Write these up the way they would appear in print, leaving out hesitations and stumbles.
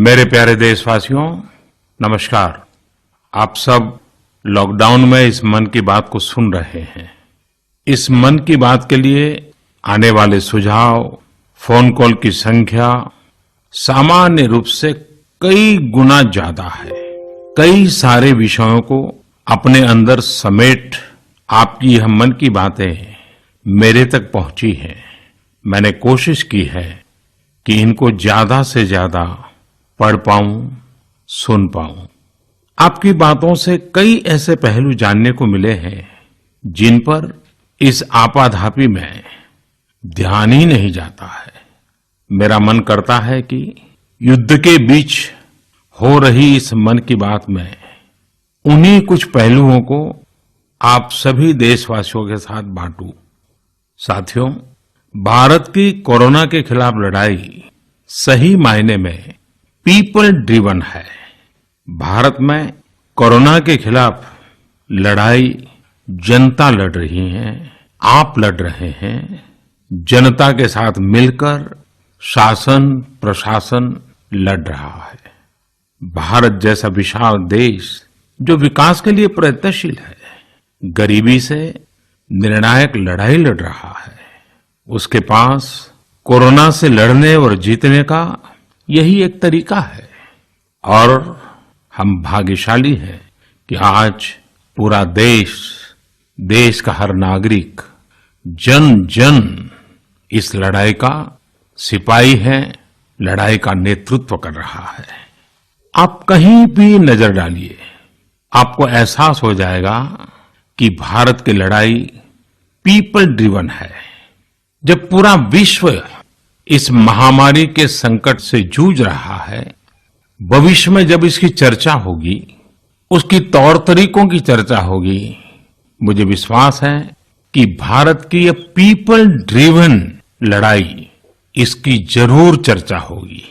मेरे प्यारे देशवासियों, नमस्कार। आप सब लॉकडाउन में इस मन की बात को सुन रहे हैं। इस मन की बात के लिए आने वाले सुझाव, फोन कॉल की संख्या सामान्य रूप से कई गुना ज्यादा है। कई सारे विषयों को अपने अंदर समेट आपकी यह मन की बातें मेरे तक पहुंची हैं। मैंने कोशिश की है कि इनको ज्यादा से ज्यादा पढ़ पाऊं, सुन पाऊं। आपकी बातों से कई ऐसे पहलू जानने को मिले हैं जिन पर इस आपाधापी में ध्यान ही नहीं जाता है। मेरा मन करता है कि युद्ध के बीच हो रही इस मन की बात में उन्हीं कुछ पहलुओं को आप सभी देशवासियों के साथ बांटूं। साथियों, भारत की कोरोना के खिलाफ लड़ाई सही मायने में पीपल ड्रिवन है। भारत में कोरोना के खिलाफ लड़ाई जनता लड़ रही है, आप लड़ रहे हैं। जनता के साथ मिलकर शासन प्रशासन लड़ रहा है। भारत जैसा विशाल देश जो विकास के लिए प्रयत्नशील है, गरीबी से निर्णायक लड़ाई लड़ रहा है। उसके पास कोरोना से लड़ने और जीतने का यही एक तरीका है। और हम भाग्यशाली हैं कि आज पूरा देश का हर नागरिक, जन जन इस लड़ाई का सिपाही है, लड़ाई का नेतृत्व कर रहा है। आप कहीं भी नजर डालिए, आपको एहसास हो जाएगा कि भारत की लड़ाई पीपल ड्रिवन है। जब पूरा विश्व इस महामारी के संकट से जूझ रहा है, भविष्य में जब इसकी चर्चा होगी, उसकी तौर तरीकों की चर्चा होगी, मुझे विश्वास है कि भारत की ये पीपल ड्रिवन लड़ाई, इसकी जरूर चर्चा होगी।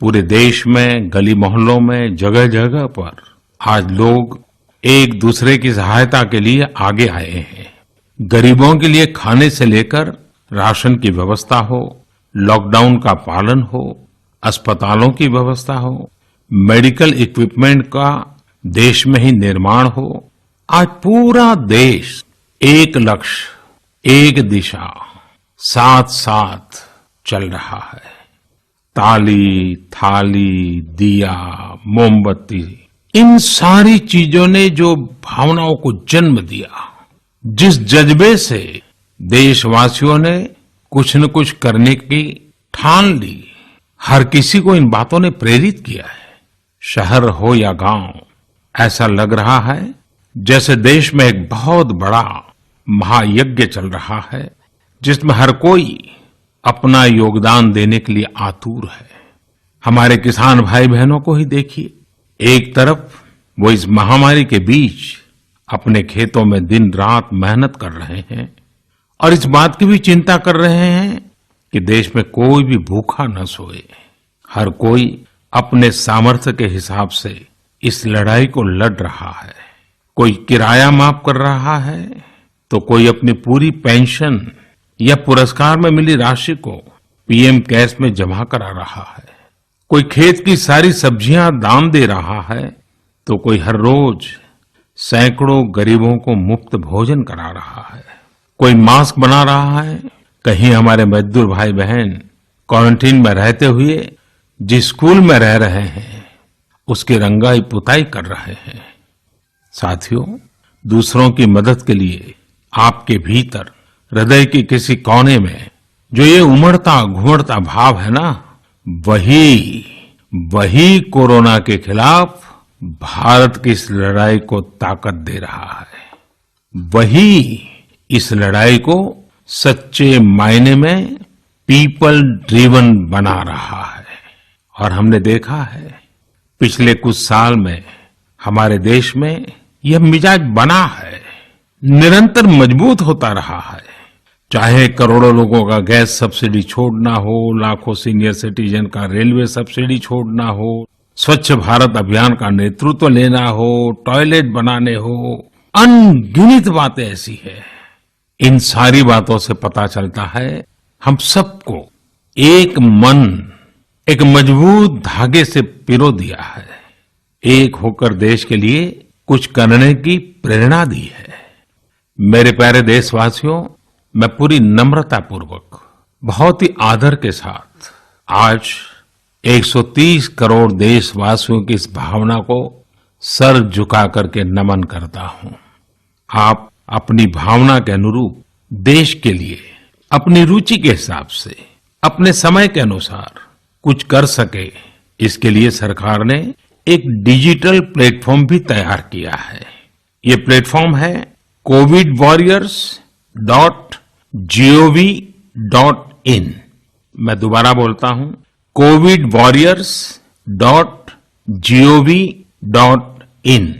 पूरे देश में, गली मोहल्लों में, जगह जगह पर आज लोग एक दूसरे की सहायता के लिए आगे आए हैं। गरीबों के लिए खाने से लेकर राशन की व्यवस्था हो, लॉकडाउन का पालन हो, अस्पतालों की व्यवस्था हो, मेडिकल इक्विपमेंट का देश में ही निर्माण हो। आज पूरा देश एक लक्ष्य, एक दिशा, साथ साथ चल रहा है। ताली, थाली, दिया, मोमबत्ती, इन सारी चीजों ने जो भावनाओं को जन्म दिया, जिस जज्बे से देशवासियों ने कुछ न कुछ करने की ठान ली, हर किसी को इन बातों ने प्रेरित किया है। शहर हो या गांव, ऐसा लग रहा है जैसे देश में एक बहुत बड़ा महायज्ञ चल रहा है, जिसमें हर कोई अपना योगदान देने के लिए आतुर है। हमारे किसान भाई बहनों को ही देखिए, एक तरफ वो इस महामारी के बीच अपने खेतों में दिन रात मेहनत कर रहे हैं और इस बात की भी चिंता कर रहे हैं कि देश में कोई भी भूखा न सोए। हर कोई अपने सामर्थ्य के हिसाब से इस लड़ाई को लड़ रहा है। कोई किराया माफ कर रहा है, तो कोई अपनी पूरी पेंशन या पुरस्कार में मिली राशि को पीएम केयर्स में जमा करा रहा है। कोई खेत की सारी सब्जियां दान दे रहा है, तो कोई हर रोज सैकड़ों गरीबों को मुफ्त भोजन करा रहा है। कोई मास्क बना रहा है। कहीं हमारे मजदूर भाई बहन क्वारंटीन में रहते हुए जिस स्कूल में रह रहे हैं, उसकी रंगाई पुताई कर रहे हैं। साथियों, दूसरों की मदद के लिए आपके भीतर हृदय की किसी कोने में जो ये उमड़ता घुमड़ता भाव है ना, वही कोरोना के खिलाफ भारत की इस लड़ाई को ताकत दे रहा है। वही इस लड़ाई को सच्चे मायने में पीपल ड्रिवन बना रहा है। और हमने देखा है पिछले कुछ साल में हमारे देश में यह मिजाज बना है, निरंतर मजबूत होता रहा है। चाहे करोड़ों लोगों का गैस सब्सिडी छोड़ना हो, लाखों सीनियर सिटीजन का रेलवे सब्सिडी छोड़ना हो, स्वच्छ भारत अभियान का नेतृत्व लेना हो, टॉयलेट बनाने हो, अनगिनत बातें ऐसी है। इन सारी बातों से पता चलता है हम सबको एक मन, एक मजबूत धागे से पिरो दिया है, एक होकर देश के लिए कुछ करने की प्रेरणा दी है। मेरे प्यारे देशवासियों, मैं पूरी नम्रता पूर्वक, बहुत ही आदर के साथ आज 130 करोड़ देशवासियों की इस भावना को सर झुका करके नमन करता हूं। आप अपनी भावना के अनुरूप देश के लिए अपनी रुचि के हिसाब से, अपने समय के अनुसार कुछ कर सके, इसके लिए सरकार ने एक डिजिटल प्लेटफॉर्म भी तैयार किया है। ये प्लेटफॉर्म है covidwarriors.gov.in। मैं दोबारा बोलता हूं, covidwarriors.gov.in।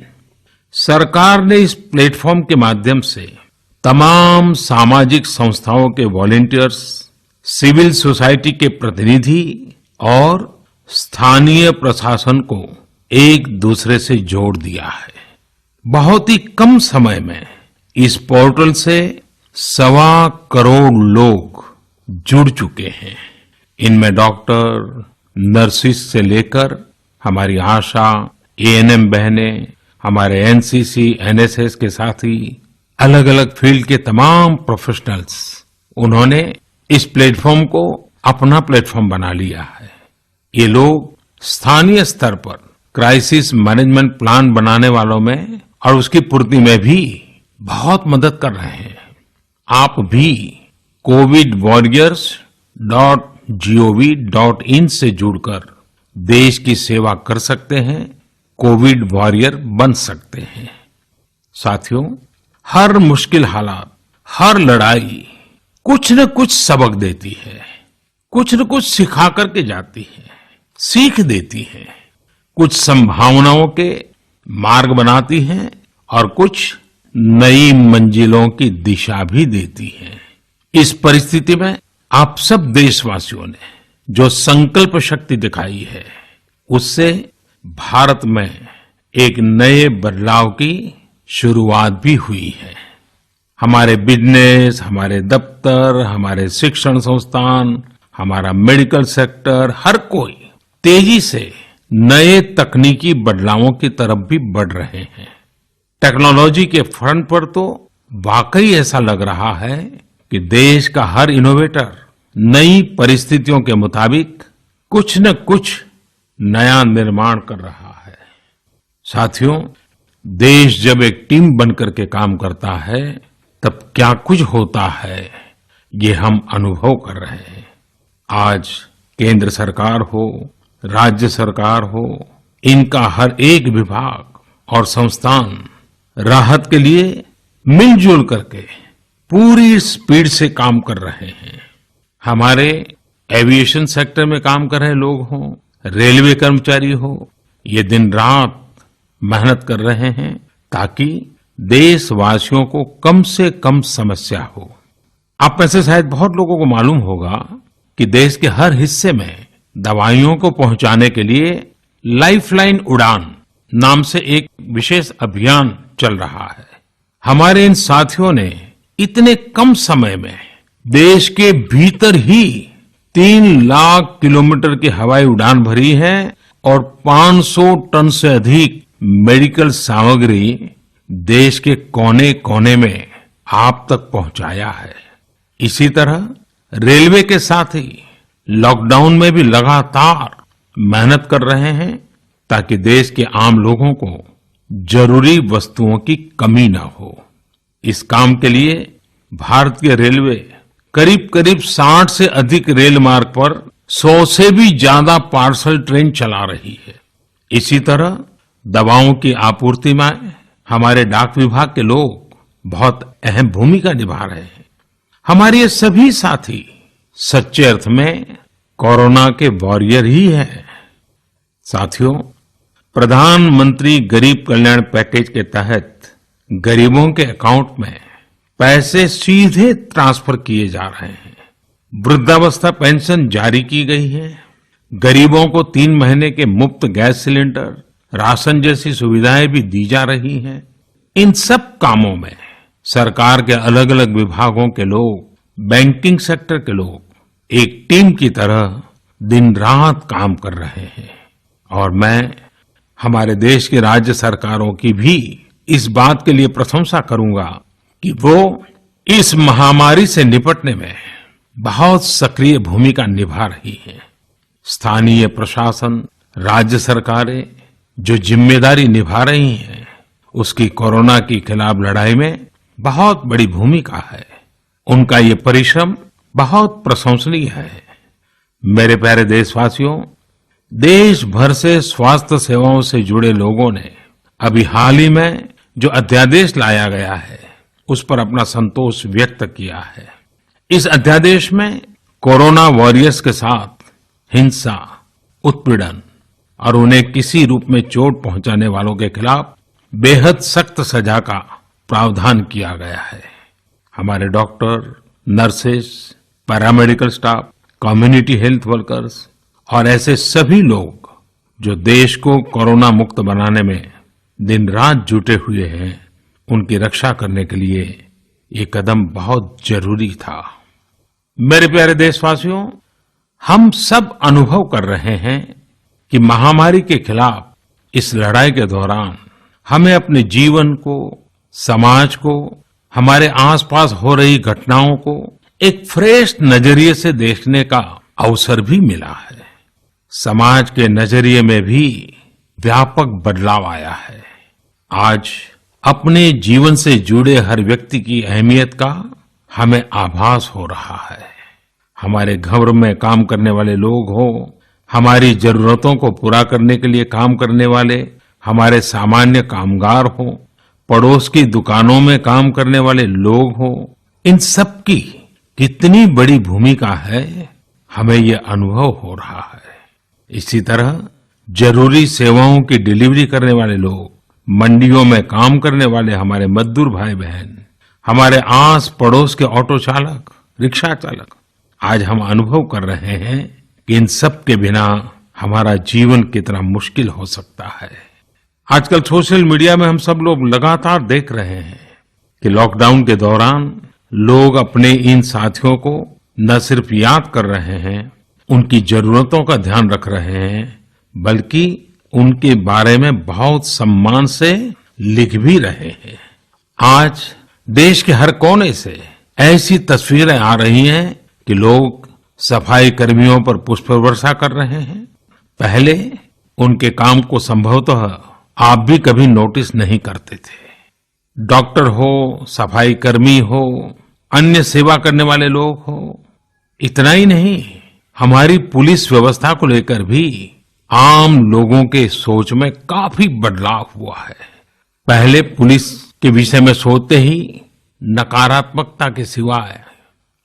सरकार ने इस प्लेटफॉर्म के माध्यम से तमाम सामाजिक संस्थाओं के वॉलंटियर्स, सिविल सोसाइटी के प्रतिनिधि और स्थानीय प्रशासन को एक दूसरे से जोड़ दिया है। बहुत ही कम समय में इस पोर्टल से 1.25 करोड़ लोग जुड़ चुके हैं। इनमें डॉक्टर, नर्सिस से लेकर हमारी आशा, एएनएम बहनें, हमारे एनसीसी, एनएसएस के साथी, अलग अलग फील्ड के तमाम प्रोफेशनल्स, उन्होंने इस प्लेटफॉर्म को अपना प्लेटफॉर्म बना लिया है। ये लोग स्थानीय स्तर पर क्राइसिस मैनेजमेंट प्लान बनाने वालों में और उसकी पूर्ति में भी बहुत मदद कर रहे हैं। आप भी covidwarriors.gov.in से जुड़कर देश की सेवा कर सकते हैं, कोविड वॉरियर बन सकते हैं। साथियों, हर मुश्किल हालात, हर लड़ाई कुछ न कुछ सबक देती है, कुछ न कुछ सिखा करके जाती है, सीख देती है, कुछ संभावनाओं के मार्ग बनाती है और कुछ नई मंजिलों की दिशा भी देती है। इस परिस्थिति में आप सब देशवासियों ने जो संकल्प शक्ति दिखाई है, उससे भारत में एक नए बदलाव की शुरुआत भी हुई है। हमारे बिजनेस, हमारे दफ्तर, हमारे शिक्षण संस्थान, हमारा मेडिकल सेक्टर, हर कोई तेजी से नए तकनीकी बदलावों की तरफ भी बढ़ रहे हैं। टेक्नोलॉजी के फ्रंट पर तो वाकई ऐसा लग रहा है कि देश का हर इनोवेटर नई परिस्थितियों के मुताबिक कुछ न कुछ नया निर्माण कर रहा है। साथियों, देश जब एक टीम बनकर के काम करता है, तब क्या कुछ होता है, ये हम अनुभव कर रहे हैं। आज केंद्र सरकार हो, राज्य सरकार हो, इनका हर एक विभाग और संस्थान राहत के लिए मिलजुल करके पूरी स्पीड से काम कर रहे हैं। हमारे एविएशन सेक्टर में काम कर रहे लोग हों, रेलवे कर्मचारी हो, ये दिन रात मेहनत कर रहे हैं ताकि देशवासियों को कम से कम समस्या हो। आप में से शायद बहुत लोगों को मालूम होगा कि देश के हर हिस्से में दवाइयों को पहुंचाने के लिए लाइफलाइन उड़ान नाम से एक विशेष अभियान चल रहा है। हमारे इन साथियों ने इतने कम समय में देश के भीतर ही 3 लाख किलोमीटर की हवाई उड़ान भरी है और 500 टन से अधिक मेडिकल सामग्री देश के कोने कोने में आप तक पहुंचाया है। इसी तरह रेलवे के साथ ही लॉकडाउन में भी लगातार मेहनत कर रहे हैं ताकि देश के आम लोगों को जरूरी वस्तुओं की कमी न हो। इस काम के लिए भारतीय रेलवे करीब करीब 60 से अधिक रेल मार्ग पर 100 से भी ज्यादा पार्सल ट्रेन चला रही है। इसी तरह दवाओं की आपूर्ति में हमारे डाक विभाग के लोग बहुत अहम भूमिका निभा रहे हैं। हमारे ये सभी साथी सच्चे अर्थ में कोरोना के वॉरियर ही हैं। साथियों, प्रधानमंत्री गरीब कल्याण पैकेज के तहत गरीबों के अकाउंट में पैसे सीधे ट्रांसफर किए जा रहे हैं। वृद्धावस्था पेंशन जारी की गई है। गरीबों को 3 महीने के मुफ्त गैस सिलेंडर, राशन जैसी सुविधाएं भी दी जा रही हैं। इन सब कामों में सरकार के अलग अलग विभागों के लोग, बैंकिंग सेक्टर के लोग एक टीम की तरह दिन रात काम कर रहे हैं और मैं हमारे देश की राज्य सरकारों की भी इस बात के लिए प्रशंसा करूंगा कि वो इस महामारी से निपटने में बहुत सक्रिय भूमिका निभा रही है। स्थानीय प्रशासन, राज्य सरकारें जो जिम्मेदारी निभा रही हैं, उसकी कोरोना के खिलाफ लड़ाई में बहुत बड़ी भूमिका है। उनका ये परिश्रम बहुत प्रशंसनीय है। मेरे प्यारे देशवासियों, देश भर से स्वास्थ्य सेवाओं से जुड़े लोगों ने अभी हाल ही में जो अध्यादेश लाया गया है, उस पर अपना संतोष व्यक्त किया है। इस अध्यादेश में कोरोना वॉरियर्स के साथ हिंसा, उत्पीड़न और उन्हें किसी रूप में चोट पहुंचाने वालों के खिलाफ बेहद सख्त सजा का प्रावधान किया गया है। हमारे doctor, nurses, paramedical staff, community health workers और ऐसे सभी लोग जो देश को कोरोना मुक्त बनाने में दिन रात जुटे हुए हैं, उनकी रक्षा करने के लिए ये कदम बहुत जरूरी था। मेरे प्यारे देशवासियों, हम सब अनुभव कर रहे हैं कि महामारी के खिलाफ इस लड़ाई के दौरान हमें अपने जीवन को, समाज को, हमारे आसपास हो रही घटनाओं को एक फ्रेश नजरिए से देखने का अवसर भी मिला है। समाज के नजरिए में भी व्यापक बदलाव आया है। आज अपने जीवन से जुड़े हर व्यक्ति की अहमियत का हमें आभास हो रहा है। हमारे घर में काम करने वाले लोग हो, हमारी जरूरतों को पूरा करने के लिए काम करने वाले हमारे सामान्य कामगार हो, पड़ोस की दुकानों में काम करने वाले लोग हो, इन सब की कितनी बड़ी भूमिका है, हमें ये अनुभव हो रहा है। इसी तरह जरूरी सेवाओं की डिलीवरी करने वाले लोग, मंडियों में काम करने वाले हमारे मजदूर भाई बहन, हमारे आस पड़ोस के ऑटो चालक, रिक्शा चालक, आज हम अनुभव कर रहे हैं कि इन सब के बिना हमारा जीवन कितना मुश्किल हो सकता है। आजकल सोशल मीडिया में हम सब लोग लगातार देख रहे हैं कि लॉकडाउन के दौरान लोग अपने इन साथियों को न सिर्फ याद कर रहे हैं, उनकी जरूरतों का ध्यान रख रहे हैं, बल्कि उनके बारे में बहुत सम्मान से लिख भी रहे हैं। आज देश के हर कोने से ऐसी तस्वीरें आ रही हैं कि लोग सफाई कर्मियों पर पुष्प वर्षा कर रहे हैं। पहले उनके काम को संभवतः आप भी कभी नोटिस नहीं करते थे। डॉक्टर हो, सफाई कर्मी हो, अन्य सेवा करने वाले लोग हो, इतना ही नहीं, हमारी पुलिस व्यवस्था को लेकर भी आम लोगों के सोच में काफी बदलाव हुआ है। पहले पुलिस के विषय में सोचते ही नकारात्मकता के सिवाय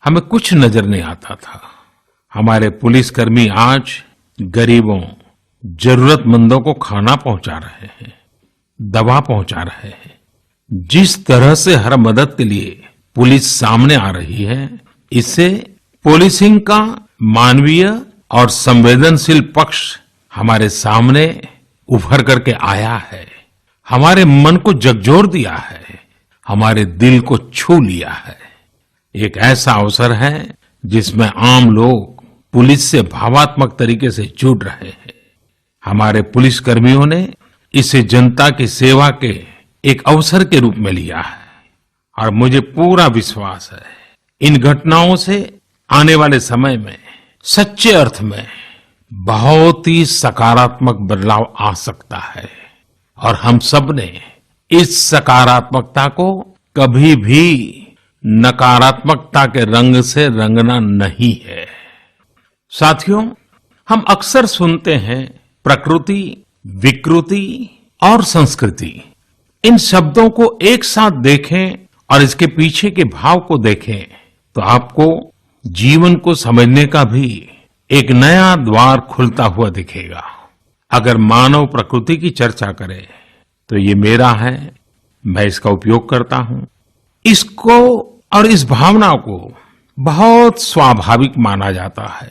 हमें कुछ नजर नहीं आता था। हमारे पुलिसकर्मी आज गरीबों, जरूरतमंदों को खाना पहुंचा रहे हैं, दवा पहुंचा रहे हैं। जिस तरह से हर मदद के लिए पुलिस सामने आ रही है, इससे पुलिसिंग का मानवीय और संवेदनशील पक्ष हमारे सामने उभर करके आया है, हमारे मन को झकझोर दिया है, हमारे दिल को छू लिया है। एक ऐसा अवसर है जिसमें आम लोग पुलिस से भावात्मक तरीके से जुड़ रहे हैं। हमारे पुलिसकर्मियों ने इसे जनता की सेवा के एक अवसर के रूप में लिया है और मुझे पूरा विश्वास है इन घटनाओं से आने वाले समय में सच्चे अर्थ में बहुत ही सकारात्मक बदलाव आ सकता है और हम सब ने इस सकारात्मकता को कभी भी नकारात्मकता के रंग से रंगना नहीं है। साथियों, हम अक्सर सुनते हैं प्रकृति, विकृति और संस्कृति। इन शब्दों को एक साथ देखें और इसके पीछे के भाव को देखें तो आपको जीवन को समझने का भी एक नया द्वार खुलता हुआ दिखेगा। अगर मानव प्रकृति की चर्चा करें तो ये मेरा है, मैं इसका उपयोग करता हूं। इसको और इस भावना को बहुत स्वाभाविक माना जाता है,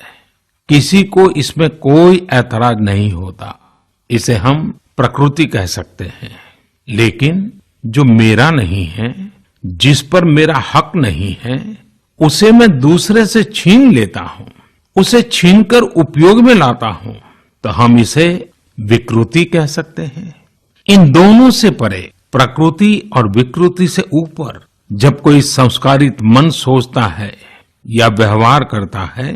किसी को इसमें कोई ऐतराज नहीं होता। इसे हम प्रकृति कह सकते हैं। लेकिन जो मेरा नहीं है, जिस पर मेरा हक नहीं है, उसे मैं दूसरे से छीन लेता हूं, उसे छीनकर उपयोग में लाता हूं तो हम इसे विकृति कह सकते हैं। इन दोनों से परे, प्रकृति और विकृति से ऊपर जब कोई संस्कारित मन सोचता है या व्यवहार करता है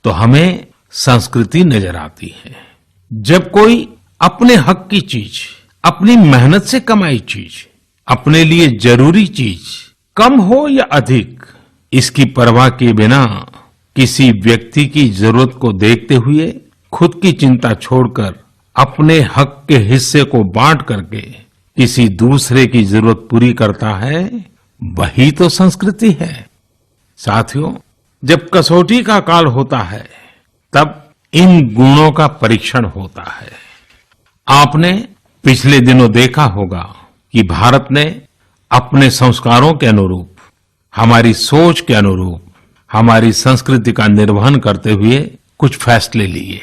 तो हमें संस्कृति नजर आती है। जब कोई अपने हक की चीज, अपनी मेहनत से कमाई चीज, अपने लिए जरूरी चीज कम हो या अधिक, इसकी परवाह किए बिना किसी व्यक्ति की जरूरत को देखते हुए खुद की चिंता छोड़कर अपने हक के हिस्से को बांट करके किसी दूसरे की जरूरत पूरी करता है, वही तो संस्कृति है। साथियों, जब कसौटी का काल होता है तब इन गुणों का परीक्षण होता है। आपने पिछले दिनों देखा होगा कि भारत ने अपने संस्कारों के अनुरूप, हमारी सोच के अनुरूप, हमारी संस्कृति का निर्वहन करते हुए कुछ फैसले लिए।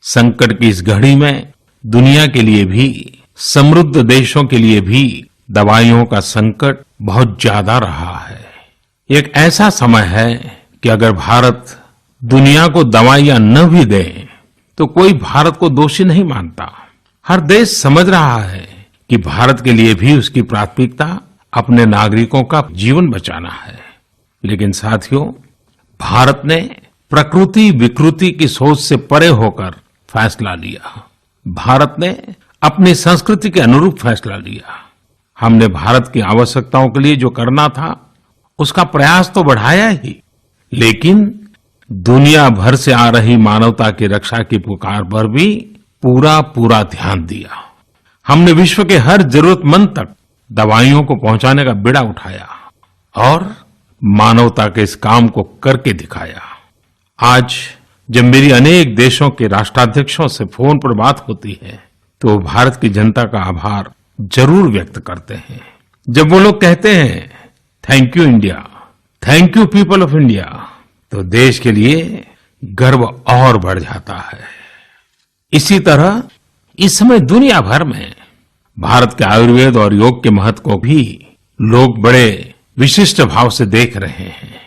संकट की इस घड़ी में दुनिया के लिए भी, समृद्ध देशों के लिए भी दवाइयों का संकट बहुत ज्यादा रहा है। एक ऐसा समय है कि अगर भारत दुनिया को दवाइयां न भी दे तो कोई भारत को दोषी नहीं मानता। हर देश समझ रहा है कि भारत के लिए भी उसकी प्राथमिकता अपने नागरिकों का जीवन बचाना है। लेकिन साथियों, भारत ने प्रकृति विकृति की सोच से परे होकर फैसला लिया। भारत ने अपनी संस्कृति के अनुरूप फैसला लिया। हमने भारत की आवश्यकताओं के लिए जो करना था उसका प्रयास तो बढ़ाया ही, लेकिन दुनिया भर से आ रही मानवता की रक्षा की पुकार पर भी पूरा ध्यान दिया। हमने विश्व के हर जरूरतमंद तक दवाइयों को पहुंचाने का बीड़ा उठाया और मानवता के इस काम को करके दिखाया। आज जब मेरी अनेक देशों के राष्ट्राध्यक्षों से फोन पर बात होती है तो वो भारत की जनता का आभार जरूर व्यक्त करते हैं। जब वो लोग कहते हैं thank you India, thank you people of India, तो देश के लिए गर्व और बढ़ जाता है। इसी तरह इस समय दुनिया भर में भारत के आयुर्वेद और योग के महत्व को भी लोग बड़े विशिष्ट भाव से देख रहे हैं।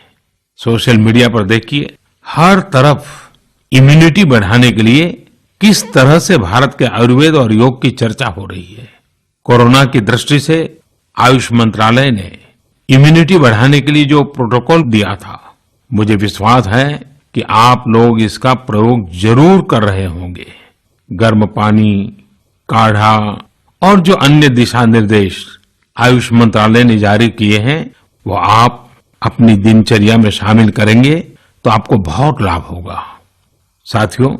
सोशल मीडिया पर देखिए, हर तरफ इम्यूनिटी बढ़ाने के लिए किस तरह से भारत के आयुर्वेद और योग की चर्चा हो रही है। कोरोना की दृष्टि से आयुष मंत्रालय ने इम्यूनिटी बढ़ाने के लिए जो प्रोटोकॉल दिया था, मुझे विश्वास है कि आप लोग इसका प्रयोग जरूर कर रहे होंगे। गर्म पानी, काढ़ा और जो अन्य दिशा निर्देश आयुष मंत्रालय ने जारी किए हैं वो आप अपनी दिनचर्या में शामिल करेंगे तो आपको बहुत लाभ होगा। साथियों,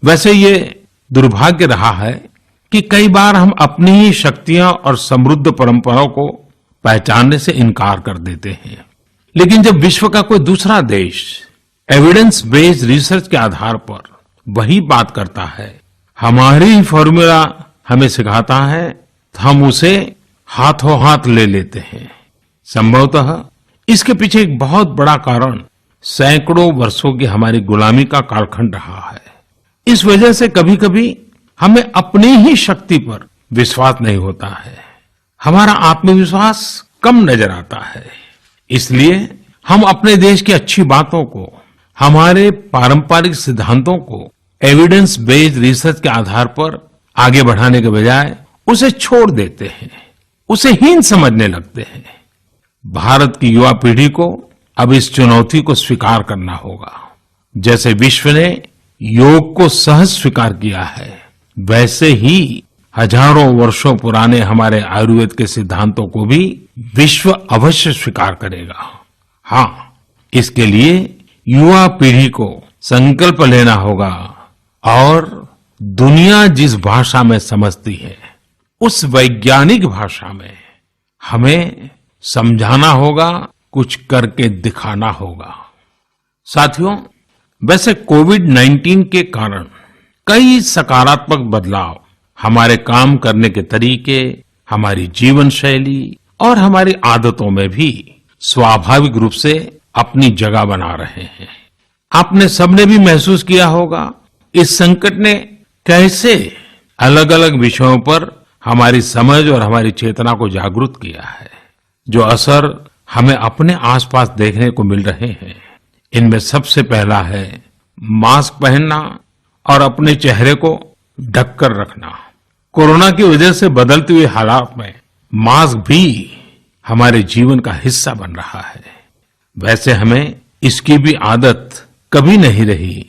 वैसे ये दुर्भाग्य रहा है कि कई बार हम अपनी ही शक्तियां और समृद्ध परंपराओं को पहचानने से इनकार कर देते हैं। लेकिन जब विश्व का कोई दूसरा देश एविडेंस बेस्ड रिसर्च के आधार पर वही बात करता है, हमारी फॉर्मूला हमें सिखाता है, तो हम उसे हाथों हाथ ले लेते हैं। संभवतः इसके पीछे एक बहुत बड़ा कारण सैकड़ों वर्षों की हमारी गुलामी का कालखंड रहा है। इस वजह से कभी कभी हमें अपनी ही शक्ति पर विश्वास नहीं होता है, हमारा आत्मविश्वास कम नजर आता है। इसलिए हम अपने देश की अच्छी बातों को, हमारे पारंपरिक सिद्धांतों को एविडेंस बेस्ड रिसर्च के आधार पर आगे बढ़ाने के बजाय उसे छोड़ देते हैं, उसे हीन समझने लगते हैं। भारत की युवा पीढ़ी को अब इस चुनौती को स्वीकार करना होगा। जैसे विश्व ने योग को सहज स्वीकार किया है, वैसे ही हजारों वर्षों पुराने हमारे आयुर्वेद के सिद्धांतों को भी विश्व अवश्य स्वीकार करेगा। हाँ, इसके लिए युवा पीढ़ी को संकल्प लेना होगा और दुनिया जिस भाषा में समझती है उस वैज्ञानिक भाषा में हमें समझाना होगा, कुछ करके दिखाना होगा। साथियों, वैसे कोविड-19 के कारण कई सकारात्मक बदलाव हमारे काम करने के तरीके, हमारी जीवन शैली और हमारी आदतों में भी स्वाभाविक रूप से अपनी जगह बना रहे हैं। आपने सबने भी महसूस किया होगा इस संकट ने कैसे अलग अलग विषयों पर हमारी समझ और हमारी चेतना को जागरूक किया है। जो असर हमें अपने आसपास देखने को मिल रहे हैं, इनमें सबसे पहला है मास्क पहनना और अपने चेहरे को ढककर रखना। कोरोना की वजह से बदलते हुए हालात में मास्क भी हमारे जीवन का हिस्सा बन रहा है। वैसे हमें इसकी भी आदत कभी नहीं रही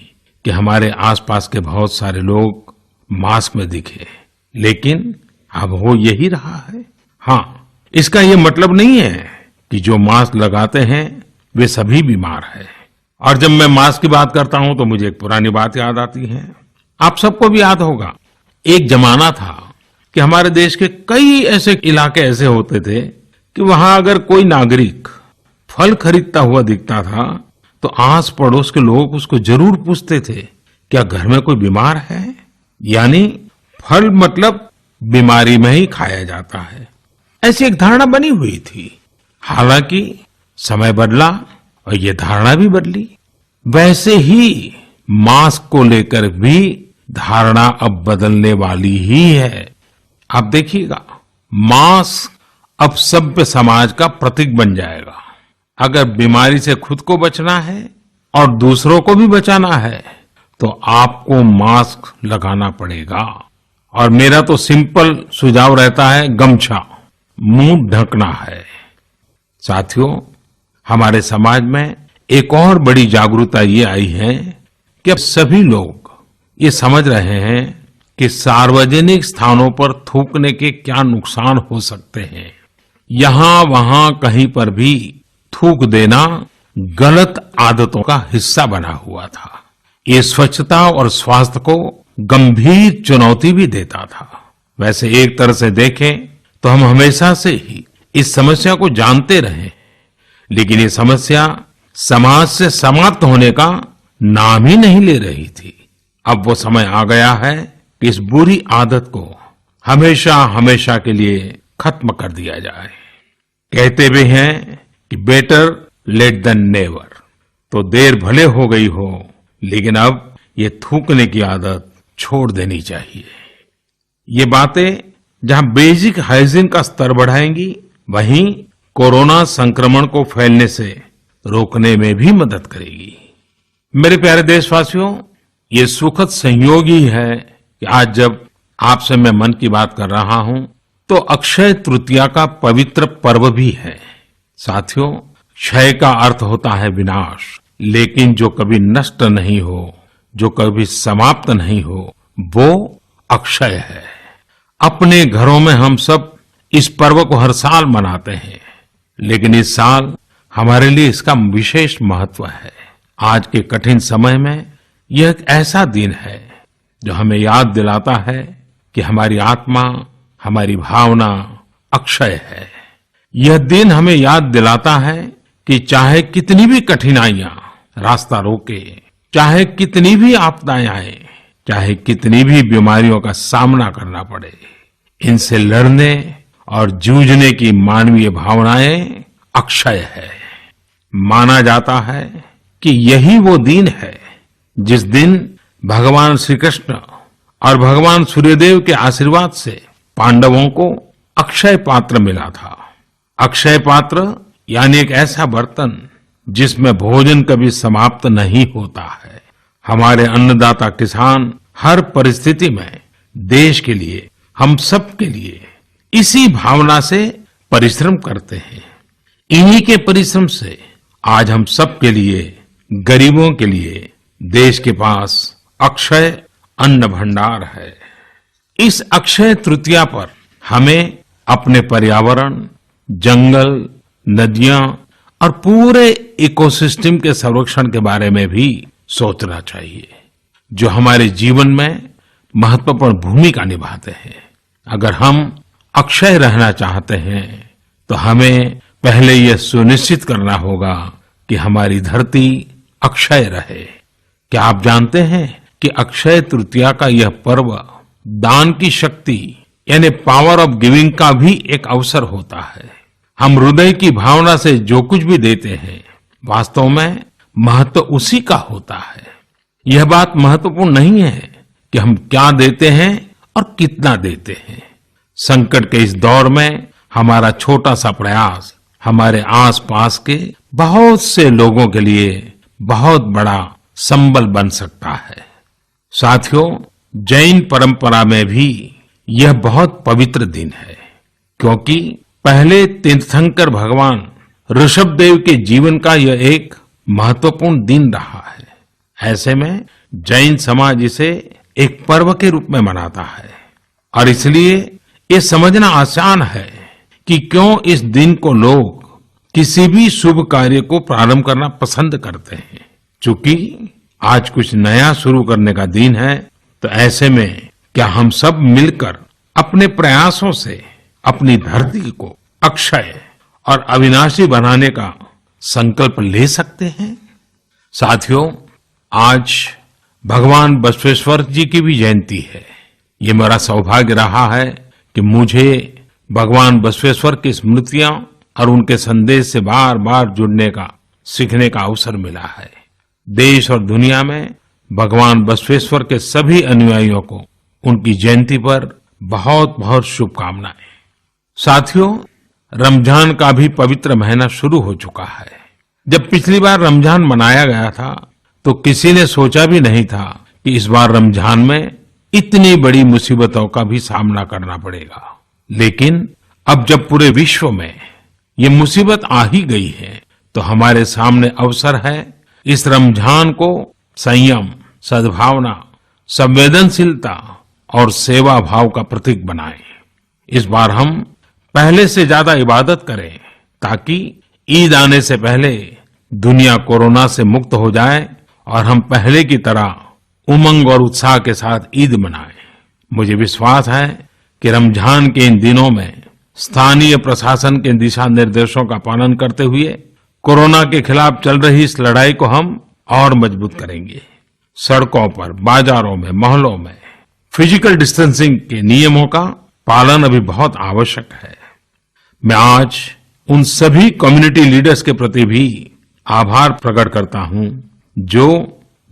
कि हमारे आसपास के बहुत सारे लोग मास्क में दिखे, लेकिन अब हो यही रहा है। हाँ, इसका ये मतलब नहीं है कि जो मास्क लगाते हैं वे सभी बीमार हैं। और जब मैं मास्क की बात करता हूं तो मुझे एक पुरानी बात याद आती है। आप सबको भी याद होगा, एक जमाना था कि हमारे देश के कई ऐसे इलाके ऐसे होते थे कि वहां अगर कोई नागरिक फल खरीदता हुआ दिखता था तो आस पड़ोस के लोग उसको जरूर पूछते थे, क्या घर में कोई बीमार है? यानी फल मतलब बीमारी में ही खाया जाता है, ऐसी एक धारणा बनी हुई थी। हालांकि समय बदला और ये धारणा भी बदली। वैसे ही मास्क को लेकर भी धारणा अब बदलने वाली ही है। आप देखिएगा, मास्क अब सभ्य समाज का प्रतीक बन जाएगा। अगर बीमारी से खुद को बचना है और दूसरों को भी बचाना है तो आपको मास्क लगाना पड़ेगा। और मेरा तो सिंपल सुझाव रहता है, गमछा मुंह ढकना है। साथियों, हमारे समाज में एक और बड़ी जागरूकता ये आई है कि अब सभी लोग ये समझ रहे हैं कि सार्वजनिक स्थानों पर थूकने के क्या नुकसान हो सकते हैं। यहां वहां कहीं पर भी थूक देना गलत आदतों का हिस्सा बना हुआ था। ये स्वच्छता और स्वास्थ्य को गंभीर चुनौती भी देता था। वैसे एक तरह से देखें तो हम हमेशा से ही इस समस्या को जानते रहे, लेकिन ये समस्या समाज से समाप्त होने का नाम ही नहीं ले रही थी। अब वो समय आ गया है कि इस बुरी आदत को हमेशा हमेशा के लिए खत्म कर दिया जाए। कहते भी हैं कि बेटर लेट देन नेवर, तो देर भले हो गई हो, लेकिन अब ये थूकने की आदत छोड़ देनी चाहिए। ये बातें जहां बेसिक हाइजीन का स्तर बढ़ाएंगी, वहीं कोरोना संक्रमण को फैलने से रोकने में भी मदद करेगी। मेरे प्यारे देशवासियों, ये सुखद संयोग ही है कि आज जब आपसे मैं मन की बात कर रहा हूं तो अक्षय तृतीया का पवित्र पर्व भी है। साथियों, क्षय का अर्थ होता है विनाश, लेकिन जो कभी नष्ट नहीं हो, जो कभी समाप्त नहीं हो, वो अक्षय है। अपने घरों में हम सब इस पर्व को हर साल मनाते हैं, लेकिन इस साल हमारे लिए इसका विशेष महत्व है। आज के कठिन समय में यह एक ऐसा दिन है जो हमें याद दिलाता है कि हमारी आत्मा, हमारी भावना अक्षय है। यह दिन हमें याद दिलाता है कि चाहे कितनी भी कठिनाइयां रास्ता रोके, चाहे कितनी भी आपदाएं आए, चाहे कितनी भी बीमारियों का सामना करना पड़े, इनसे लड़ने और जूझने की मानवीय भावनाएं अक्षय है। माना जाता है कि यही वो दिन है जिस दिन भगवान श्री कृष्ण और भगवान सूर्यदेव के आशीर्वाद से पांडवों को अक्षय पात्र मिला था। अक्षय पात्र यानी एक ऐसा बर्तन जिसमें भोजन कभी समाप्त नहीं होता है। हमारे अन्नदाता किसान हर परिस्थिति में देश के लिए, हम सब के लिए इसी भावना से परिश्रम करते हैं। इन्हीं के परिश्रम से आज हम सब के लिए, गरीबों के लिए देश के पास अक्षय अन्न भंडार है। इस अक्षय तृतीया पर हमें अपने पर्यावरण, जंगल, नदियां और पूरे इकोसिस्टम के संरक्षण के बारे में भी सोचना चाहिए, जो हमारे जीवन में महत्वपूर्ण भूमिका निभाते हैं। अगर हम अक्षय रहना चाहते हैं तो हमें पहले यह सुनिश्चित करना होगा कि हमारी धरती अक्षय रहे। क्या आप जानते हैं कि अक्षय तृतीया का यह पर्व दान की शक्ति यानी पावर ऑफ गिविंग का भी एक अवसर होता है। हम हृदय की भावना से जो कुछ भी देते हैं, वास्तव में महत्व उसी का होता है। यह बात महत्वपूर्ण नहीं है कि हम क्या देते हैं और कितना देते हैं। संकट के इस दौर में हमारा छोटा सा प्रयास हमारे आसपास के बहुत से लोगों के लिए बहुत बड़ा संबल बन सकता है। साथियों, जैन परंपरा में भी यह बहुत पवित्र दिन है, क्योंकि पहले तीर्थंकर भगवान ऋषभदेव के जीवन का यह एक महत्वपूर्ण दिन रहा है। ऐसे में जैन समाज इसे एक पर्व के रूप में मनाता है और इसलिए ये समझना आसान है कि क्यों इस दिन को लोग किसी भी शुभ कार्य को प्रारंभ करना पसंद करते हैं। चूंकि आज कुछ नया शुरू करने का दिन है, तो ऐसे में क्या हम सब मिलकर अपने प्रयासों से अपनी धरती को अक्षय और अविनाशी बनाने का संकल्प ले सकते हैं। साथियों, आज भगवान बसवेश्वर जी की भी जयंती है। ये मेरा सौभाग्य रहा है कि मुझे भगवान बसवेश्वर की स्मृतियां और उनके संदेश से बार बार जुड़ने का, सीखने का अवसर मिला है। देश और दुनिया में भगवान बसवेश्वर के सभी अनुयायियों को उनकी जयंती पर बहुत बहुत शुभकामनाएं। साथियों, रमजान का भी पवित्र महीना शुरू हो चुका है। जब पिछली बार रमजान मनाया गया था तो किसी ने सोचा भी नहीं था कि इस बार रमजान में इतनी बड़ी मुसीबतों का भी सामना करना पड़ेगा। लेकिन अब जब पूरे विश्व में ये मुसीबत आ ही गई है, तो हमारे सामने अवसर है इस रमजान को संयम, सद्भावना, संवेदनशीलता और सेवा भाव का प्रतीक बनाएं। इस बार हम पहले से ज्यादा इबादत करें, ताकि ईद आने से पहले दुनिया कोरोना से मुक्त हो जाए और हम पहले की तरह उमंग और उत्साह के साथ ईद मनाएं। मुझे विश्वास है कि रमजान के इन दिनों में स्थानीय प्रशासन के दिशा निर्देशों का पालन करते हुए कोरोना के खिलाफ चल रही इस लड़ाई को हम और मजबूत करेंगे। सड़कों पर, बाजारों में, मोहल्लों में फिजिकल डिस्टेंसिंग के नियमों का पालन अभी बहुत आवश्यक है। मैं आज उन सभी कम्युनिटी लीडर्स के प्रति भी आभार प्रकट करता हूं जो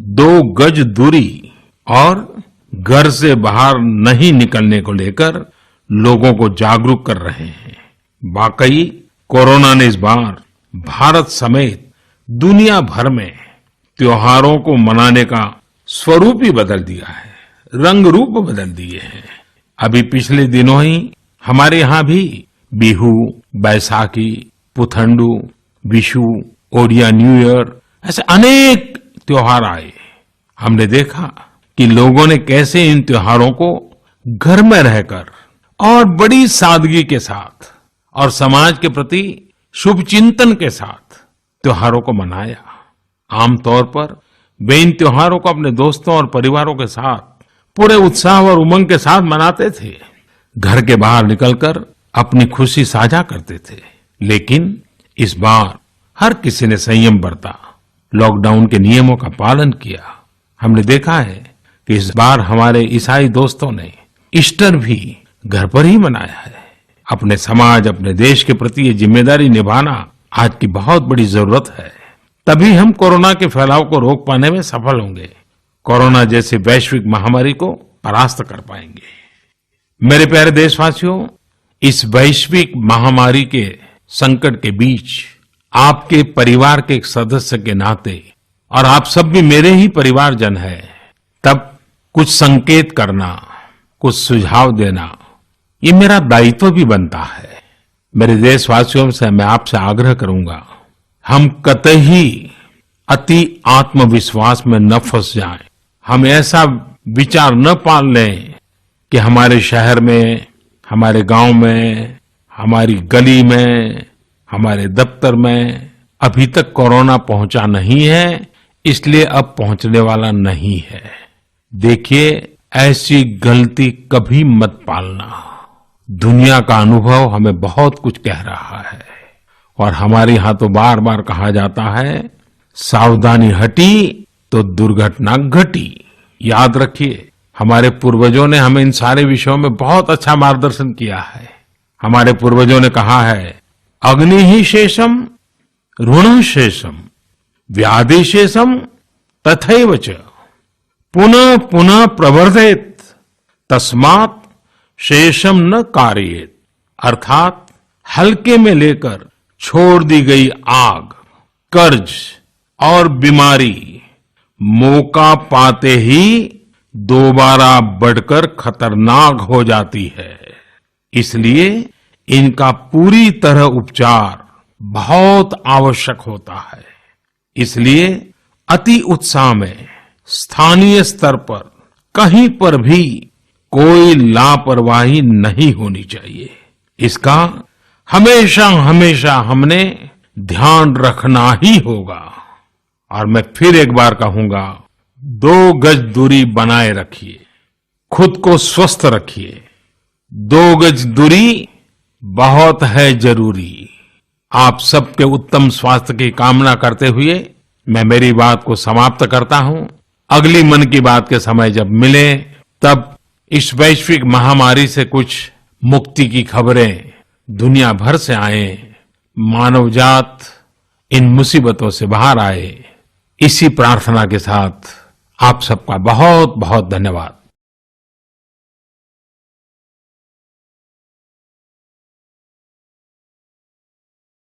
2 गज दूरी और घर से बाहर नहीं निकलने को लेकर लोगों को जागरूक कर रहे हैं। वाकई कोरोना ने इस बार भारत समेत दुनिया भर में त्योहारों को मनाने का स्वरूप ही बदल दिया है, रंग रूप बदल दिए हैं। अभी पिछले दिनों ही हमारे यहाँ भी बिहू, बैसाखी, पुथंडू, विशु, ओडिया न्यू ईयर ऐसे अनेक त्योहार आए। हमने देखा कि लोगों ने कैसे इन त्योहारों को घर में रहकर और बड़ी सादगी के साथ और समाज के प्रति शुभ चिंतन के साथ त्योहारों को मनाया। आमतौर पर वे इन त्योहारों को अपने दोस्तों और परिवारों के साथ पूरे उत्साह और उमंग के साथ मनाते थे, घर के बाहर निकलकर अपनी खुशी साझा करते थे। लेकिन इस बार हर किसी ने संयम बरता, लॉकडाउन के नियमों का पालन किया। हमने देखा है कि इस बार हमारे ईसाई दोस्तों ने ईस्टर भी घर पर ही मनाया है। अपने समाज, अपने देश के प्रति ये जिम्मेदारी निभाना आज की बहुत बड़ी जरूरत है। तभी हम कोरोना के फैलाव को रोक पाने में सफल होंगे, कोरोना जैसे वैश्विक महामारी को परास्त कर पाएंगे। मेरे प्यारे देशवासियों, इस वैश्विक महामारी के संकट के बीच आपके परिवार के एक सदस्य के नाते, और आप सब भी मेरे ही परिवारजन हैं, तब कुछ संकेत करना, कुछ सुझाव देना, ये मेरा दायित्व भी बनता है। मेरे देशवासियों से मैं आपसे आग्रह करूंगा, हम कतई अति आत्मविश्वास में न फंस जाएं। हम ऐसा विचार न पाल लें कि हमारे शहर में, हमारे गांव में, हमारी गली में, हमारे दफ्तर में अभी तक कोरोना पहुंचा नहीं है, इसलिए अब पहुंचने वाला नहीं है। देखिए, ऐसी गलती कभी मत पालना। दुनिया का अनुभव हमें बहुत कुछ कह रहा है और हमारे यहां तो बार बार कहा जाता है, सावधानी हटी तो दुर्घटना घटी। याद रखिए, हमारे पूर्वजों ने हमें इन सारे विषयों में बहुत अच्छा मार्गदर्शन किया है। हमारे पूर्वजों ने कहा है, अग्नि ही शेषम ऋण शेषम व्याधि शेषम तथैव च पुनः पुनः प्रवर्धेत तस्मात् शेषम न कार्येत। अर्थात हल्के में लेकर छोड़ दी गई आग, कर्ज और बीमारी मौका पाते ही दोबारा बढ़कर खतरनाक हो जाती है। इसलिए इनका पूरी तरह उपचार बहुत आवश्यक होता है। इसलिए अति उत्साह में स्थानीय स्तर पर कहीं पर भी कोई लापरवाही नहीं होनी चाहिए। इसका हमेशा हमेशा हमने ध्यान रखना ही होगा। और मैं फिर एक बार कहूंगा, 2 गज दूरी बनाए रखिए, खुद को स्वस्थ रखिए। 2 गज दूरी बहुत है जरूरी। आप सबके उत्तम स्वास्थ्य की कामना करते हुए मैं मेरी बात को समाप्त करता हूं। अगली मन की बात के समय जब मिले तब इस वैश्विक महामारी से कुछ मुक्ति की खबरें दुनिया भर से आए, मानव जात इन मुसीबतों से बाहर आए, इसी प्रार्थना के साथ आप सबका बहुत बहुत धन्यवाद।